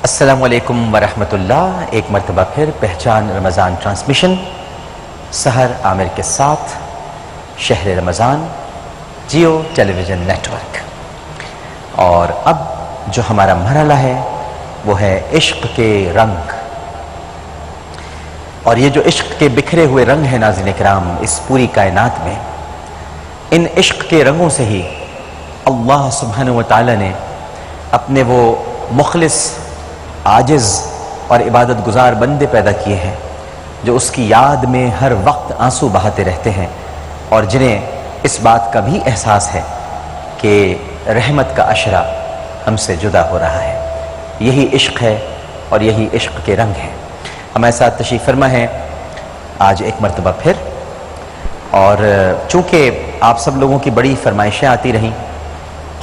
السلام علیکم ورحمۃ اللہ. ایک مرتبہ پھر پہچان رمضان ٹرانسمیشن سحر عامر کے ساتھ شہر رمضان جیو ٹیلی ویژن نیٹ ورک. اور اب جو ہمارا مرحلہ ہے وہ ہے عشق کے رنگ. اور یہ جو عشق کے بکھرے ہوئے رنگ ہیں ناظرین کرام اس پوری کائنات میں، ان عشق کے رنگوں سے ہی اللہ سبحانہ و تعالی نے اپنے وہ مخلص، عاجز اور عبادت گزار بندے پیدا کیے ہیں جو اس کی یاد میں ہر وقت آنسو بہاتے رہتے ہیں اور جنہیں اس بات کا بھی احساس ہے کہ رحمت کا عشرہ ہم سے جدا ہو رہا ہے. یہی عشق ہے اور یہی عشق کے رنگ ہیں. ہمارے ساتھ تشریف فرما ہے آج ایک مرتبہ پھر، اور چونکہ آپ سب لوگوں کی بڑی فرمائشیں آتی رہیں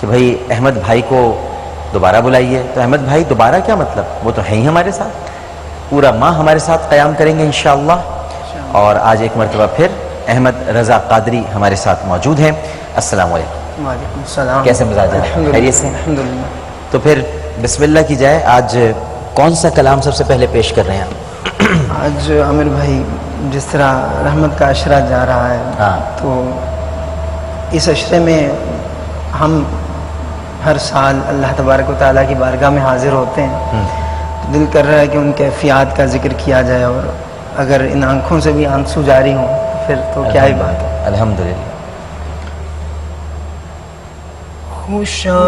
کہ بھائی احمد بھائی کو دوبارہ بلائیے، تو احمد بھائی دوبارہ کیا مطلب، وہ تو ہیں ہی ہمارے ساتھ، پورا ماہ ہمارے ساتھ قیام کریں گے انشاءاللہ. اور آج ایک مرتبہ پھر احمد رضا قادری ہمارے ساتھ موجود ہیں. السلام علیکم. وعلیکم السلام. کیسے مزاج ہیں؟ خیریت سے؟ الحمدللہ. تو پھر بسم اللہ کی جائے. آج کون سا کلام سب سے پہلے پیش کر رہے ہیں آپ؟ آج عامر بھائی جس طرح رحمت کا عشرہ جا رہا ہے تو اس عشرے میں ہم ہر سال اللہ تبارک و تعالیٰ کی بارگاہ میں حاضر ہوتے ہیں. دل کر رہا ہے کہ ان کیفیات کا ذکر کیا جائے، اور اگر ان آنکھوں سے بھی آنسو جاری ہوں تو پھر تو کیا ہی بات ہے. الحمدللہ. خوشا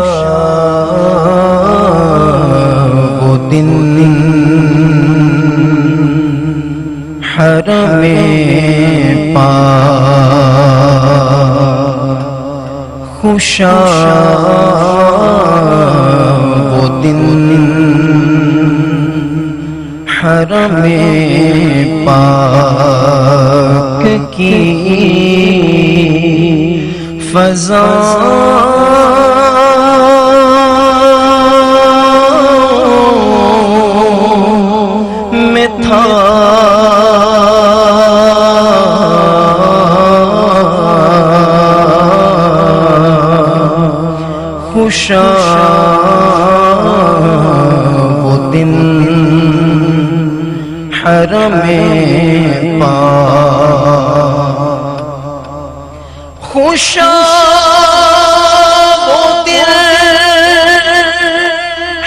وہ دن حرم پاک، خوشا وہ دن حرم پاک کی فضا میں تھا خوشا وہ دن حرم پاک، خوشا وہ دن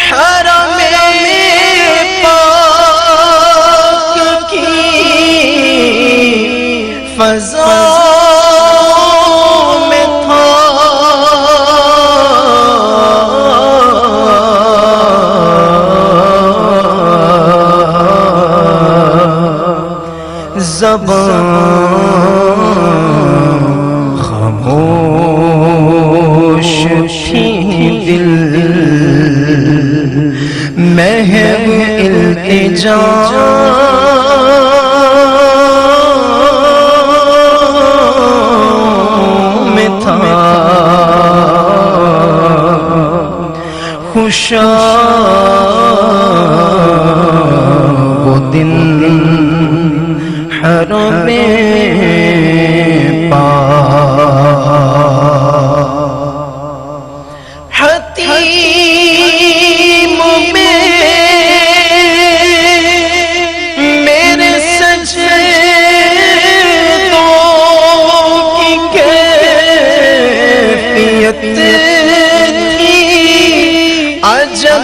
حرم پاک کی فضا میں تھا زبان خاموش تھی، دل محو التجا میں تھا. خوشا وہ دن حرم پاک، حتیم میں میرے سجدوں کی کیفیت تھی عجب.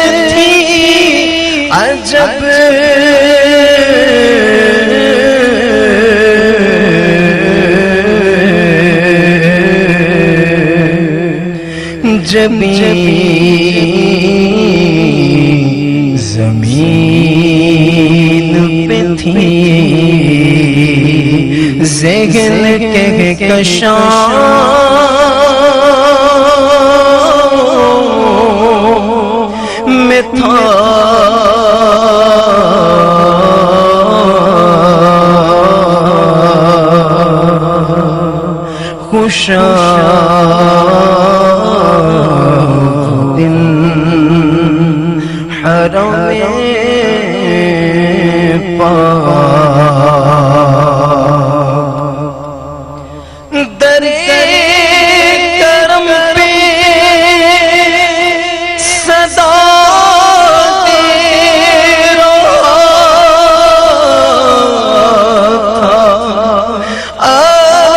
تھی عجب جبیں زمین پہ تھی ذہن کے کشاں میں تھا. خوشا دن در کرم پہ صدا تیرا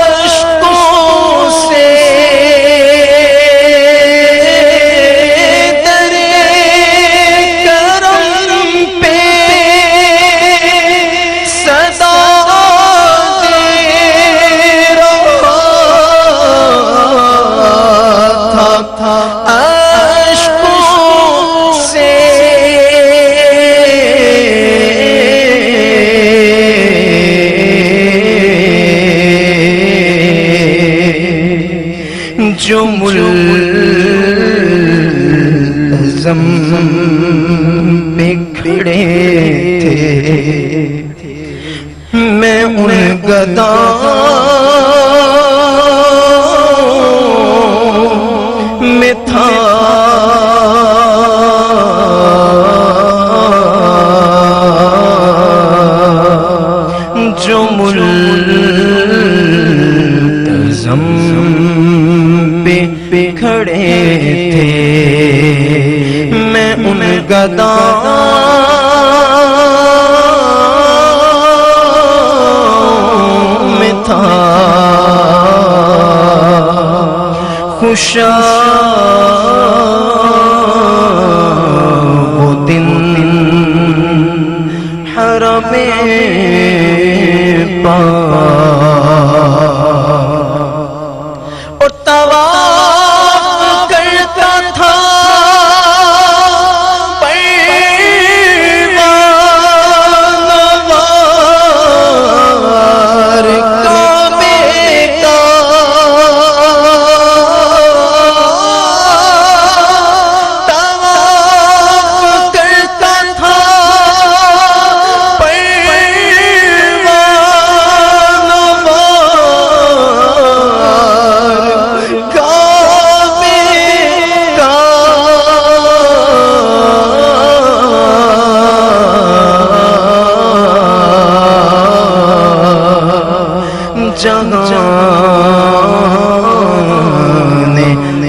اشکوں سے در کرم پہ صدا جو ملزم بکھڑے تھے میں ان گداؤں میں تھا جو ملزم پہ کھڑے تھے میں ان گداؤں میں تھا خوشا وہ دن حرم پاک اور طواف کرتا تھا پروانوار کعبے کا طواف کرتا تھا جہان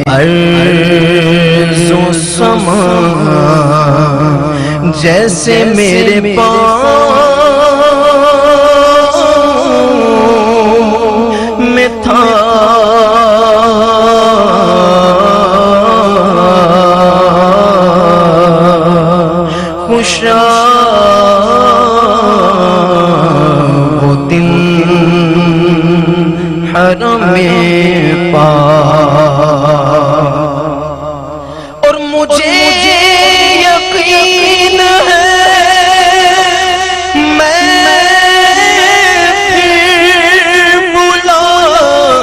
عرض و سما جیسے میرے پاؤں میں تھا خوشا وہ دن حرم پاک اور مجھے یقین ہے میں پھر بلایا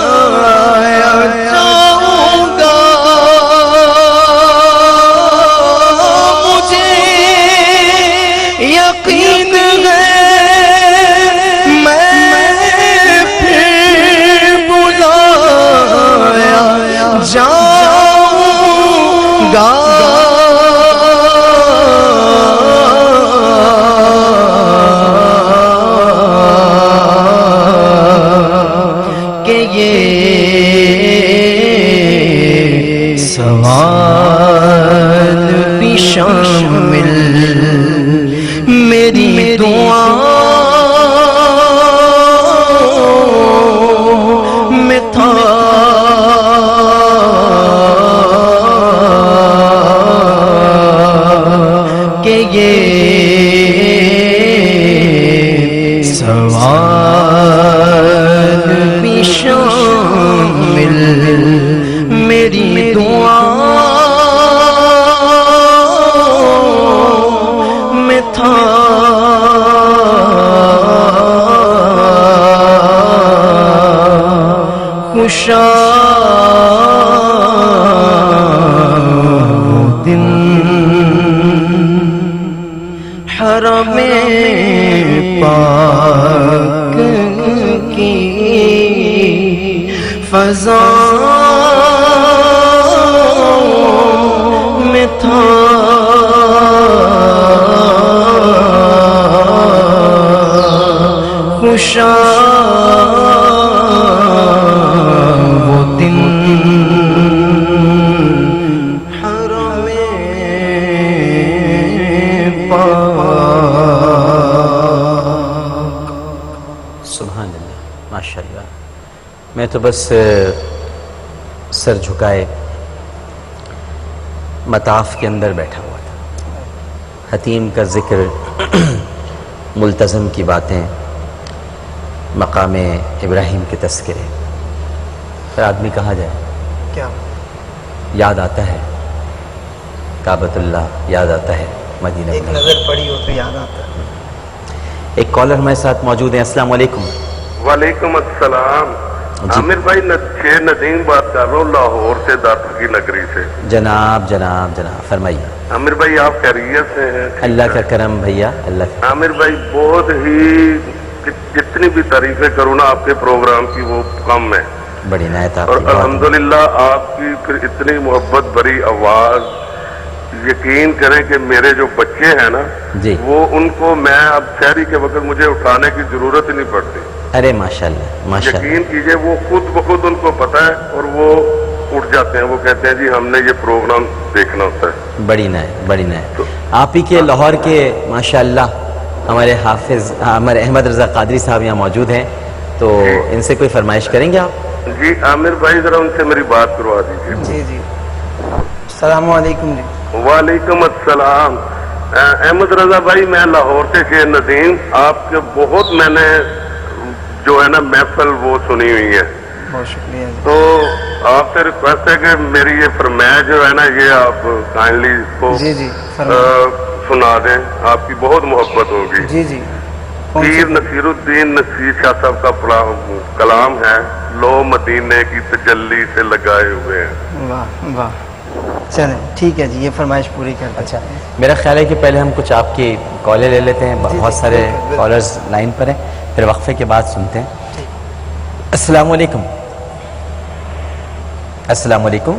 جاؤں گا مجھے یقین ہے جاؤں گا کہ یہ سوال بھی شامل میری دعا میں تھا کہ یہ سوال بھی شامل میری دعا میں تھا خوشا دن حرم پاک کی فضا میں تھا وہ دن حرم سبحان اللہ، ماشاء اللہ. میں تو بس سر جھکائے مطاف کے اندر بیٹھا ہوا تھا. حتیم کا ذکر، ملتزم کی باتیں، مقام ابراہیم کے تذکرے، پھر آدمی کہاں جائے؟ کیا یاد آتا ہے کعبۃ اللہ، یاد آتا ہے مدینہ. ایک نظر پڑی ہو تو یاد آتا ہے. ایک کالر ہمارے ساتھ موجود ہیں. السلام علیکم. وعلیکم السلام. جی. عامر بھائی شیر ندیم بات کر رہا ہوں لاہور سے، داتا کی نگری سے. جناب فرمائیے. عامر بھائی آپ خیریت سے ہیں؟ اللہ کا کرم بھیا، اللہ کا. عامر بھائی بہت ہی جتنی بھی تعریفیں کروں نا آپ کے پروگرام کی وہ کم ہے. بڑی نعت آپ اور کی. بہت الحمدللہ آپ کی پھر اتنی محبت بھری آواز، یقین کریں کہ میرے جو بچے ہیں نا جی. وہ ان کو میں اب شہری کے وقت مجھے اٹھانے کی ضرورت ہی نہیں پڑتی. ارے ماشاءاللہ ماشاءاللہ. یقین کیجئے وہ خود بخود ان کو پتا ہے اور وہ اٹھ جاتے ہیں. وہ کہتے ہیں جی ہم نے یہ پروگرام دیکھنا ہوتا ہے. بڑی نعت. آپ ہی کے لاہور کے ماشاءاللہ ہمارے حافظ ہمارے احمد رضا قادری صاحب یہاں موجود ہیں، تو ان سے کوئی فرمائش کریں گے آپ؟ جی عامر بھائی ذرا ان سے میری بات کروا دیجیے. جی السلام علیکم. جی وعلیکم السلام. احمد رضا بھائی میں لاہور سے شیر ندیم، آپ کے بہت میں نے جو ہے نا محفل وہ سنی ہوئی ہے. بہت شکریہ. تو آپ سے ریکویسٹ ہے کہ میری یہ فرمائش جو ہے نا یہ آپ کائنڈلی اس کو جی سنا دیں. آپ کی بہت محبت ہوگی. جی پیر نصیر الدین نصیر شاہ صاحب کا کلام ہے، لو مدینے کی تجلی سے لگائے ہوئے ہیں. واہ واہ. چلیں ٹھیک ہے جی، یہ فرمائش پوری کر. اچھا، میرا خیال ہے کہ پہلے ہم کچھ آپ کی کالیں لے لیتے ہیں. بہت سارے کالرز لائن پر ہیں، پھر وقفے کے بعد سنتے ہیں. السلام علیکم. السلام علیکم.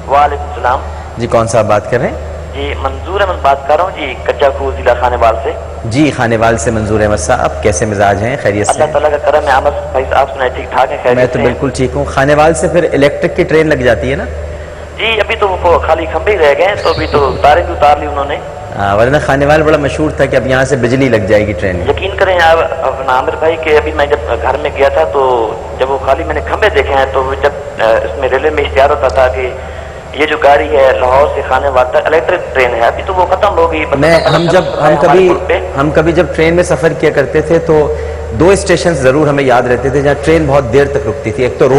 وعلیکم السلام. جی کون صاحب بات کر رہے ہیں؟ جی منظور احمد بات کر رہا ہوں جی، کچا کھو ضلع خانے وال سے. جی خانے وال سے منظور احمد صاحب، کیسے مزاج ہیں؟ خیریت سے؟ اللہ تعالیٰ کا کرم ہے. احمد بھائی آپ سنائے ٹھیک ٹھاک ہیں؟ میں تو بالکل ٹھیک ہوں. خانے وال سے پھر الیکٹرک کی ٹرین لگ جاتی ہے نا؟ جی ابھی تو وہ خالی کھمبے رہ گئے ہیں، تو ابھی تو تاریں بھی اتار لی انہوں نے. ورنہ خانے وال بڑا مشہور تھا کہ اب یہاں سے بجلی لگ جائے گی ٹرین. یقین کریں عامر بھائی کہ ابھی میں جب گھر میں گیا تھا تو جب وہ خالی میں نے کھمبے دیکھے ہیں، تو جب اس میں ریلوے میں اشتہار ہوتا تھا کہ یہ جو گاڑی ہے لاہور سے خانے وال تک الیکٹرک ٹرین ہے، ابھی تو وہ ختم ہو گئی. ہم کبھی جب ٹرین میں سفر کیا کرتے تھے تو 2 اسٹیشن ضرور ہمیں یاد رہتے تھے جہاں ٹرین بہت دیر تک رکتی تھی. ایک تو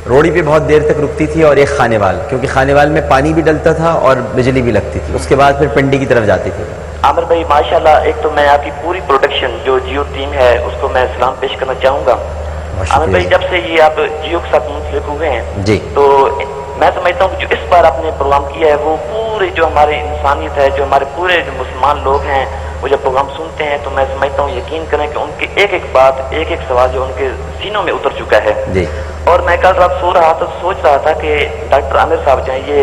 روڑی بھی بہت دیر تک رکتی تھی، اور ایک خانے وال، کیونکہ خانے وال میں پانی بھی ڈلتا تھا اور بجلی بھی لگتی تھی. اس کے بعد پھر پنڈی کی طرف جاتی تھی. عامر بھائی ماشاءاللہ، ایک تو میں آپ کی پوری پروڈکشن جو جیو ٹیم ہے اس کو میں سلام پیش کرنا چاہوں گا. عامر بھائی جب سے یہ آپ جیو کے ساتھ منسلک ہوئے ہیں جی، تو میں سمجھتا ہوں کہ جو اس بار آپ نے پروگرام کیا ہے وہ پورے جو ہماری انسانیت ہے، جو ہمارے پورے جو مسلمان لوگ ہیں وہ جب پروگرام سنتے ہیں تو میں سمجھتا ہوں یقین کریں کہ ان کی ایک ایک بات، ایک ایک سوال جو ان کے سینوں میں اتر چکا ہے. جی. اور میں کل رات سو رہا تھا، سوچ رہا تھا کہ ڈاکٹر عامر صاحب جو ہیں یہ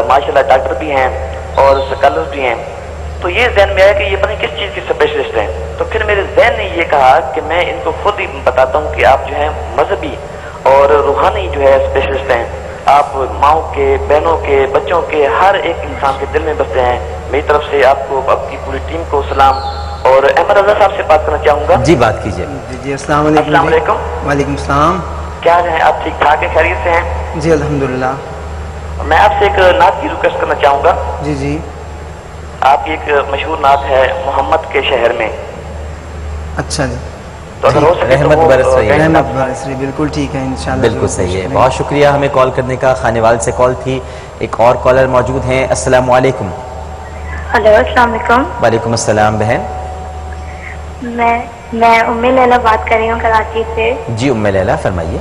ماشاءاللہ ڈاکٹر بھی ہیں اور سکالر بھی ہیں، تو یہ ذہن میں آیا کہ یہ پتہ نہیں کس چیز کے اسپیشلسٹ ہیں. تو پھر میرے ذہن نے یہ کہا کہ میں ان کو خود ہی بتاتا ہوں کہ آپ جو ہیں مذہبی اور روحانی جو ہے اسپیشلسٹ ہیں. آپ ماؤں کے، بہنوں کے، بچوں کے، ہر ایک انسان کے دل میں بستے ہیں. میری طرف سے آپ کو، آپ کی پوری ٹیم کو سلام. اور احمد رضا صاحب سے بات کرنا چاہوں گا. جی بات کیجیے. جی السلام علیکم. السلام علیکم. وعلیکم السلام. کیا ہیں آپ؟ ٹھیک ٹھاک ہیں؟ خیریت سے ہیں؟ جی الحمدللہ. میں آپ سے ایک نعت کی ریکویسٹ کرنا چاہوں گا. جی آپ کی ایک مشہور نعت ہے محمد کے شہر میں. اچھا جی. تو اگر ہو سکے رحمت برس رہی ہے. رحمت برس رہی، بالکل ٹھیک ہے انشاءاللہ. بالکل صحیح ہے. بہت شکریہ ہمیں کال کرنے کا. خانے وال سے کال تھی. ایک اور کالر موجود ہیں. السلام علیکم. ہلو السلام علیکم. وعلیکم السلام بہن. میں ام لیلا بات کر رہی ہوں کراچی سے. جی ام لیلا فرمائیے.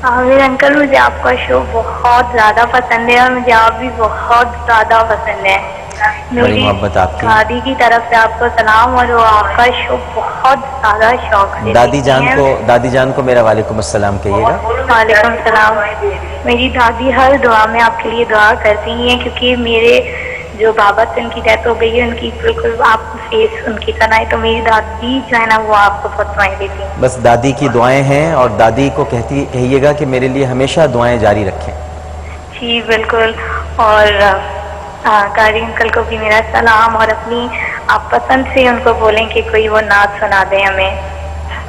عامر انکل مجھے آپ کا شو بہت زیادہ پسند ہے اور مجھے آپ بھی بہت زیادہ پسند ہے. بڑی محبت آپ کی. دادی کی طرف سے آپ کو سلام، اور وہ آپ کا شو بہت زیادہ شوق سے. دادی جان کو میرا وعلیکم السلام کہیے گا. وعلیکم السلام. میری دادی ہر دعا میں آپ کے لیے دعا کرتی ہیں کیونکہ جو بابا سے ان کی ڈیتھ ہو گئی ہے ان کی بالکل آپ فیس ان کی طرح ہے، تو میری دادی جو ہے نا وہ آپ کو بہت دعائیں دیتی ہیں. بس دادی کی دعائیں ہیں، اور دادی کو کہیے گا کہ میرے لیے ہمیشہ دعائیں جاری رکھیں. جی بالکل. اور قاری انکل کو بھی میرا سلام، اور اپنی آپ پسند سے ان کو بولیں کہ کوئی وہ نعت سنا دیں ہمیں.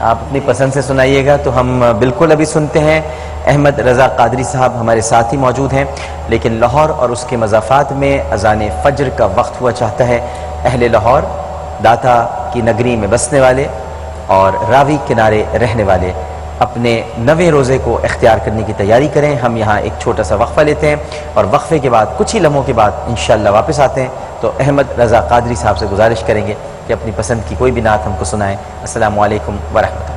آپ اپنی پسند سے سنائیے گا تو ہم بالکل ابھی سنتے ہیں. احمد رضا قادری صاحب ہمارے ساتھ ہی موجود ہیں، لیکن لاہور اور اس کے مضافات میں اذان فجر کا وقت ہوا چاہتا ہے. اہل لاہور، داتا کی نگری میں بسنے والے اور راوی کنارے رہنے والے اپنے 9ویں روزے کو اختیار کرنے کی تیاری کریں. ہم یہاں ایک چھوٹا سا وقفہ لیتے ہیں، اور وقفے کے بعد کچھ ہی لمحوں کے بعد انشاءاللہ واپس آتے ہیں. تو احمد رضا قادری صاحب سے گزارش کریں گے کہ اپنی پسند کی کوئی بھی نعت ہم کو سنائیں. السلام علیکم ورحمۃ اللہ.